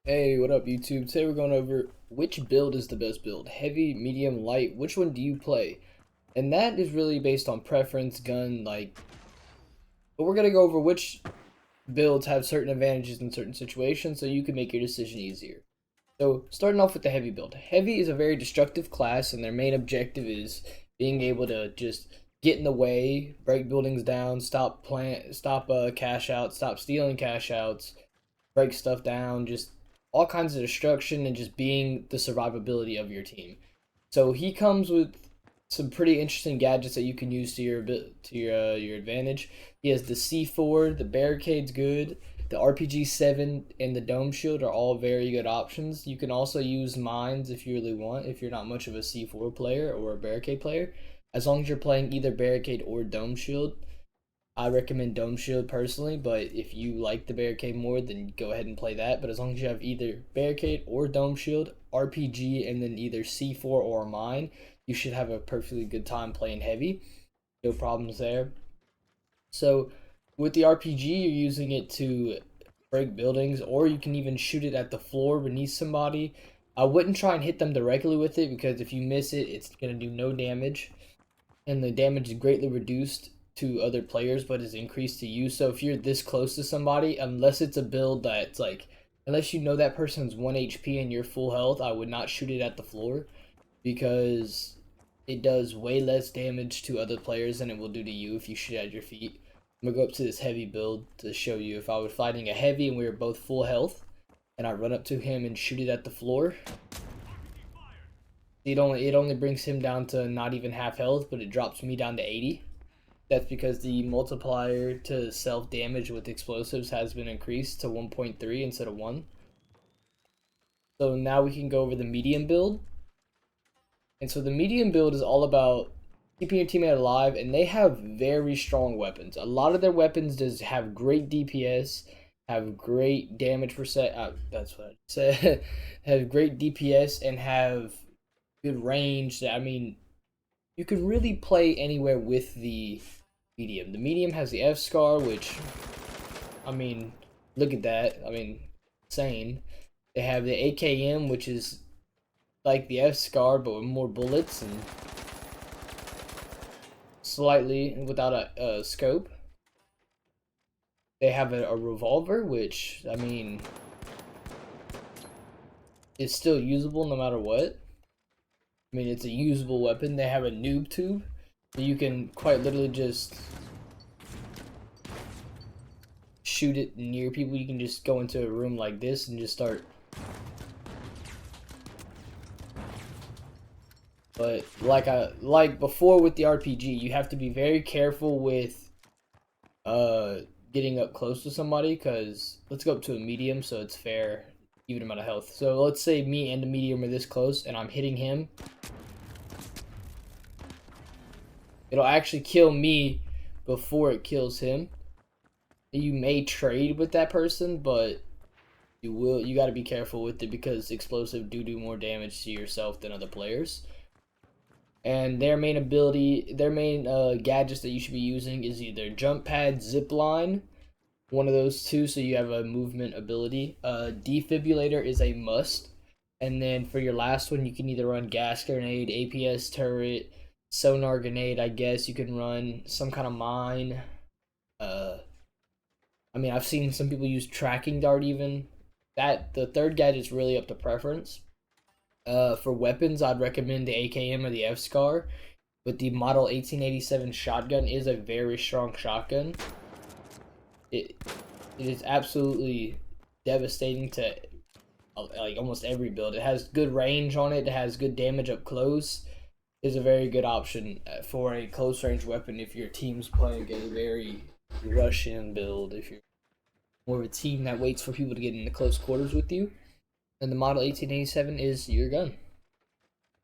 Hey, what up, YouTube? Today we're going over which build is the best build. Heavy, medium, light, which one do you play? And that is really based on preference, gun, but we're going to go over which builds have certain advantages in certain situations so you can make your decision easier. So, starting off with the heavy build. Heavy is a very destructive class, and their main objective is being able to just get in the way, break buildings down, stop cash outs, stop stealing cash outs, break stuff down, just all kinds of destruction and just being the survivability of your team. So he comes with some pretty interesting gadgets that you can use to your advantage. He has the C4, the barricade's good. The RPG-7 and the Dome Shield are all very good options. You can also use mines if you really want, if you're not much of a C4 player or a barricade player. As long as you're playing either barricade or Dome Shield, I recommend Dome Shield personally, but if you like the Barricade more, then go ahead and play that. But as long as you have either Barricade or Dome Shield, RPG, and then either C4 or Mine, you should have a perfectly good time playing heavy. No problems there. So with the RPG, you're using it to break buildings, or you can even shoot it at the floor beneath somebody. I wouldn't try and hit them directly with it because if you miss it, it's going to do no damage and the damage is greatly reduced to other players but is increased to you. So if you're this close to somebody, unless it's a build that's unless you know that person's 1 HP and you're full health, I would not shoot it at the floor because it does way less damage to other players than it will do to you if you shoot at your feet. I'm gonna go up to this heavy build to show you if I was fighting a heavy and we were both full health and I run up to him and shoot it at the floor. It only brings him down to not even half health, but it drops me down to 80. That's because the multiplier to self damage with explosives has been increased to 1.3 instead of 1. So now we can go over the medium build. And so the medium build is all about keeping your teammate alive, and they have very strong weapons. A lot of their weapons does have great DPS, have great damage percent. That's what I said. Have great DPS and have good range. I mean, you can really play anywhere with the medium. The medium has the F scar, which, I mean, look at that. I mean, insane. They have the AKM, which is like the F scar, but with more bullets and slightly without a scope. They have a revolver, which, I mean, is still usable no matter what. I mean, it's a usable weapon. They have a noob tube, so you can quite literally just shoot it near people. You can just go into a room like this and just start. But like before with the RPG, you have to be very careful with uh getting up close to somebody, because let's go up to a medium so it's fair, even amount of health. So let's say me and the medium are this close and I'm hitting him. It'll actually kill me before it kills him. You may trade with that person, but you got to be careful with it because explosive do more damage to yourself than other players. And their main ability, their main gadgets that you should be using is either jump pad, zip line, one of those two, so you have a movement ability. Defibrillator is a must. And then for your last one, you can either run gas grenade, APS turret, sonar grenade. I guess you can run some kind of mine. Uh, I mean, I've seen some people use tracking dart even. That the third gadget is really up to preference. For weapons, I'd recommend the AKM or the F Scar, but the Model 1887 shotgun is a very strong shotgun. It it is absolutely devastating to like almost every build. It has good range on it. It has good damage up close. Is a very good option for a close range weapon if your team's playing a very Russian build. If you're more of a team that waits for people to get into close quarters with you, then the Model 1887 is your gun.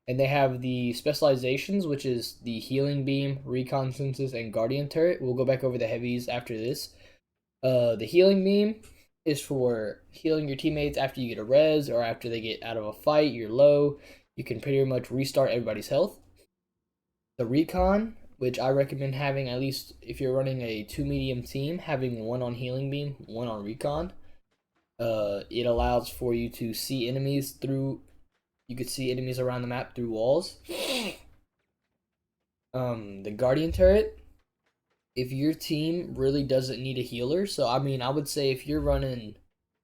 And they have the specializations, which is the healing beam, recon senses, and guardian turret. We'll go back over the heavies after this. The healing beam is for healing your teammates after you get a res or after they get out of a fight. You're low. You can pretty much restart everybody's health. The recon, which I recommend having at least if you're running a 2 medium team, having one on healing beam, one on recon. It allows for you to see enemies through. You could see enemies around the map through walls. The Guardian turret. If your team really doesn't need a healer, so I mean, I would say if you're running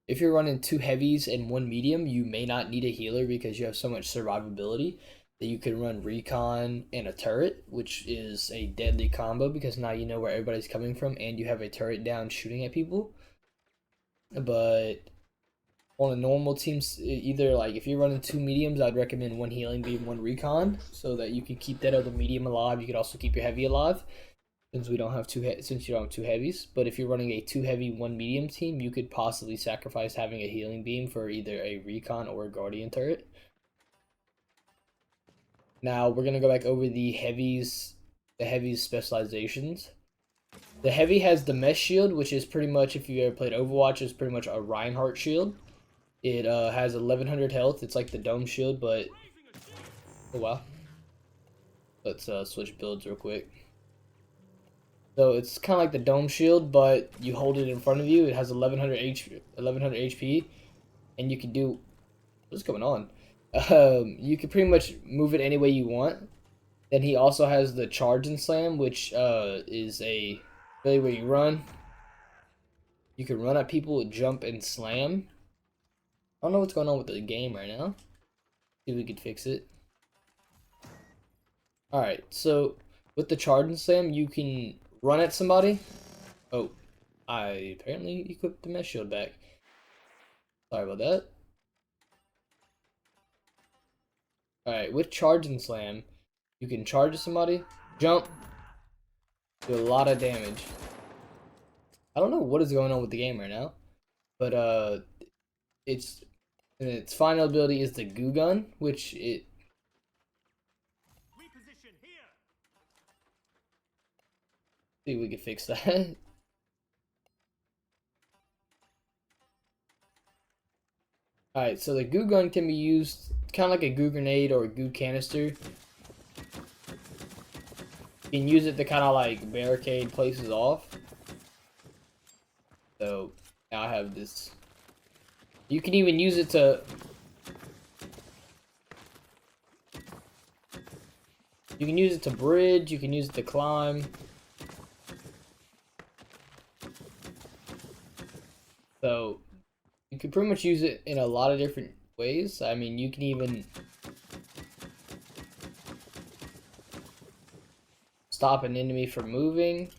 2 heavies and 1 medium, you may not need a healer because you have so much survivability that you can run recon and a turret, which is a deadly combo because now you know where everybody's coming from and you have a turret down shooting at people. But on a normal team, either like if you're running 2 mediums, I'd recommend 1 healing beam, 1 recon, so that you can keep that other medium alive. You could also keep your heavy alive, since we don't have since you don't have 2 heavies. But if you're running a 2 heavy, 1 medium team, you could possibly sacrifice having a healing beam for either a recon or a guardian turret. Now we're gonna go back over the heavies specializations. The heavy has the mesh shield, which is pretty much, if you ever played Overwatch, is pretty much a Reinhardt shield. It has 1100 health. It's like the dome shield, but oh wow. Let's switch builds real quick. So it's kind of like the dome shield, but you hold it in front of you. It has 1100 HP, and you can do what's going on. You can pretty much move it any way you want. Then he also has the charge and slam, which is a really where you run. You can run at people, jump, and slam. I don't know what's going on with the game right now. See if we could fix it. Alright, so with the charge and slam, you can run at somebody. Oh, I apparently equipped the mesh shield back. Sorry about that. Alright, with charge and slam, you can charge somebody, jump, do a lot of damage. I don't know what is going on with the game right now, but its final ability is the goo gun, which it. See if we can fix that. Alright, so the goo gun can be used kind of like a goo grenade or a goo canister. You can use it to kind of like barricade places off. So now I have this. You can even use it to. You can use it to bridge. You can use it to climb. So you can pretty much use it in a lot of different ways. I mean, you can even stop an enemy from moving.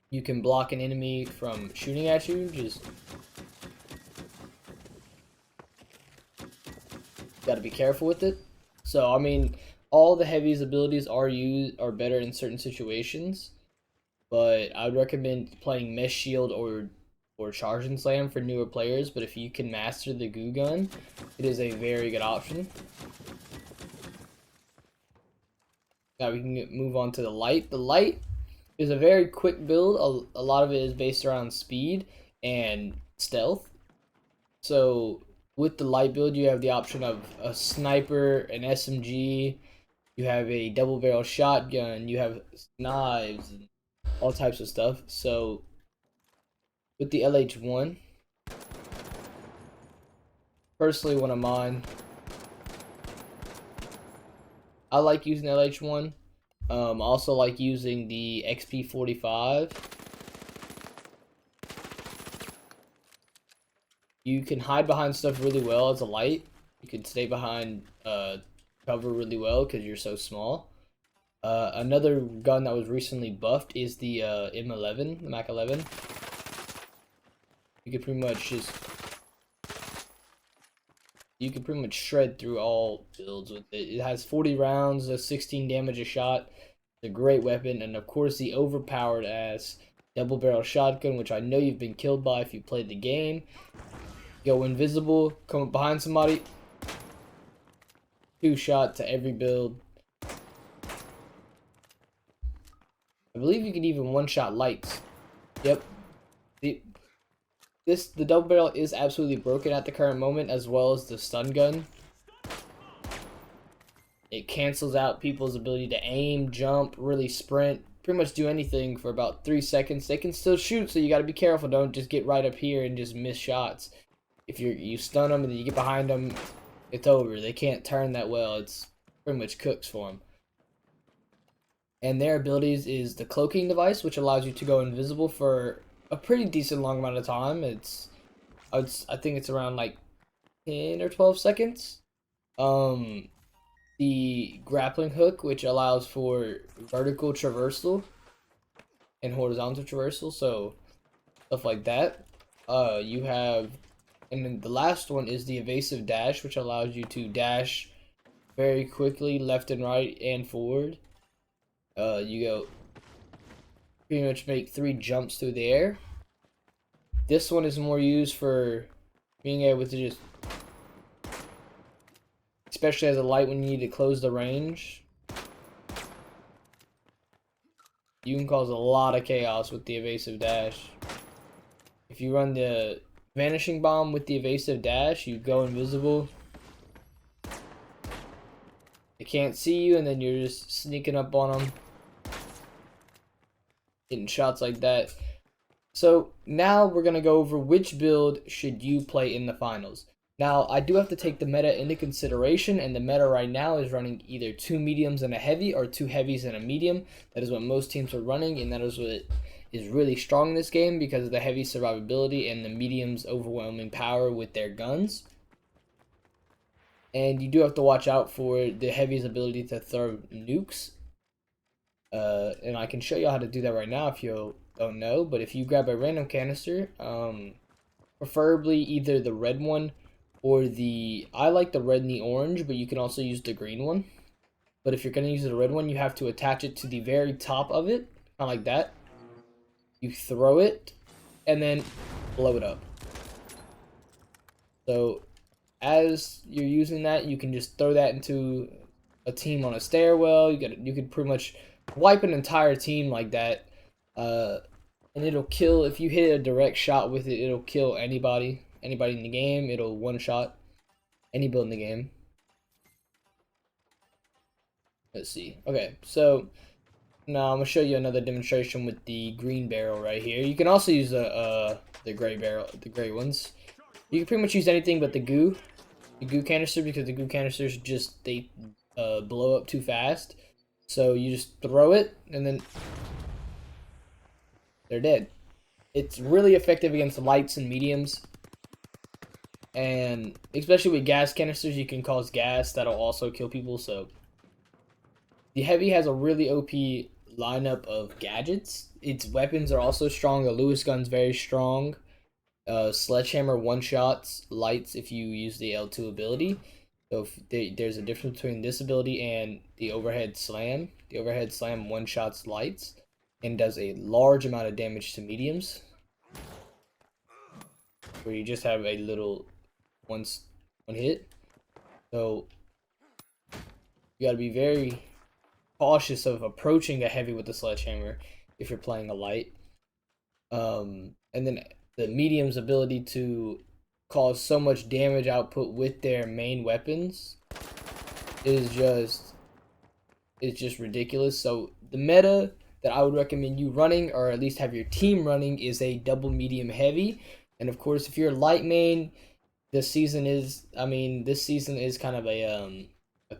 You can block an enemy from shooting at you. Just gotta be careful with it. So I mean, all the heavies abilities are better in certain situations, but I would recommend playing mesh shield or charge and slam for newer players. But if you can master the goo gun, it is a very good option. Now we can move on to the light. The light is a very quick build. A lot of it is based around speed and stealth. So with the light build, you have the option of a sniper, an SMG, you have a double barrel shotgun, you have knives, and all types of stuff. So with the LH1, personally one of mine, I like using LH1. I also like using the XP45. You can hide behind stuff really well as a light. You can stay behind cover really well because you're so small. Another gun that was recently buffed is the M11, the Mac 11. You can pretty much shred through all builds with it. It has 40 rounds, 16 damage a shot. It's a great weapon, and of course the overpowered ass double barrel shotgun, which I know you've been killed by if you played the game. Go invisible, come up behind somebody. 2-shot to every build. I believe you can even 1-shot lights. Yep. The double barrel is absolutely broken at the current moment, as well as the stun gun. It cancels out people's ability to aim, jump, really sprint. pretty much do anything for about 3 seconds. They can still shoot, so you got to be careful. Don't just get right up here and just miss shots. If you stun them and then you get behind them, it's over. They can't turn that well. It's pretty much cooks for them. And their abilities is the cloaking device, which allows you to go invisible for a pretty decent long amount of time. I think it's around like 10 or 12 seconds. The grappling hook, which allows for vertical traversal and horizontal traversal, so stuff like that. You have, and then the last one is the evasive dash, which allows you to dash very quickly left and right and forward. You go pretty much make 3 jumps through the air. This one is more used for being able to just, especially as a light when you need to close the range. You can cause a lot of chaos with the evasive dash. If you run the vanishing bomb with the evasive dash, you go invisible. They can't see you, and then you're just sneaking up on them, getting shots like that. So now we're going to go over which build should you play in the finals. Now, I do have to take the meta into consideration, and the meta right now is running either 2 mediums and a heavy or 2 heavies and a medium. That is what most teams are running, and that is what is really strong in this game because of the heavy survivability and the medium's overwhelming power with their guns. And you do have to watch out for the heavy's ability to throw nukes. And I can show you how to do that right now if you don't know. But if you grab a random canister, preferably either the red one or I like the red and the orange, but you can also use the green one. But if you're going to use the red one, you have to attach it to the very top of it, kind of like that. You throw it, and then blow it up. So as you're using that, you can just throw that into a team on a stairwell. You could pretty much wipe an entire team like that, and it'll kill. If you hit a direct shot with it, it'll kill anybody in the game. It'll one shot any build in the game. Let's see. Okay, so now I'm gonna show you another demonstration with the green barrel right here. You can also use the gray barrel, the gray ones. You can pretty much use anything but the goo canister, because the goo canisters just they blow up too fast. So you just throw it and then they're dead. It's really effective against lights and mediums, and especially with gas canisters, you can cause gas that'll also kill people. So the heavy has a really OP lineup of gadgets. Its weapons are also strong. The Lewis gun's very strong. Sledgehammer one-shots lights if you use the L2 ability. So there's a difference between this ability and the overhead slam. The overhead slam one-shots lights and does a large amount of damage to mediums, where you just have a little one hit. So you gotta be very cautious of approaching a heavy with the sledgehammer if you're playing a light. And then the medium's ability to cause so much damage output with their main weapons is just ridiculous. So the meta that I would recommend you running, or at least have your team running, is a double medium heavy. And of course, if you're light main, this season is kind of a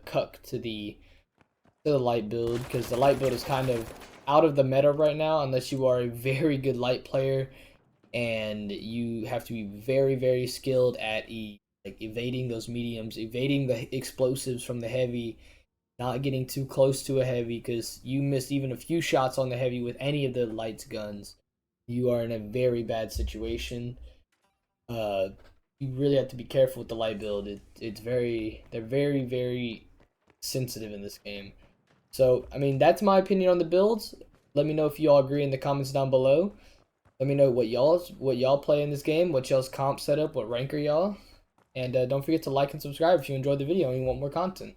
cuck to the light build, because the light build is kind of out of the meta right now unless you are a very good light player, and you have to be very, very skilled at evading those mediums, evading the explosives from the heavy, not getting too close to a heavy, because you miss even a few shots on the heavy with any of the light's guns, you are in a very bad situation. You really have to be careful with the light build. They're very, very sensitive in this game. So, I mean, that's my opinion on the builds. Let me know if you all agree in the comments down below. Let me know what y'all play in this game, what y'all's comp setup, what rank are y'all. And don't forget to like and subscribe if you enjoyed the video and you want more content.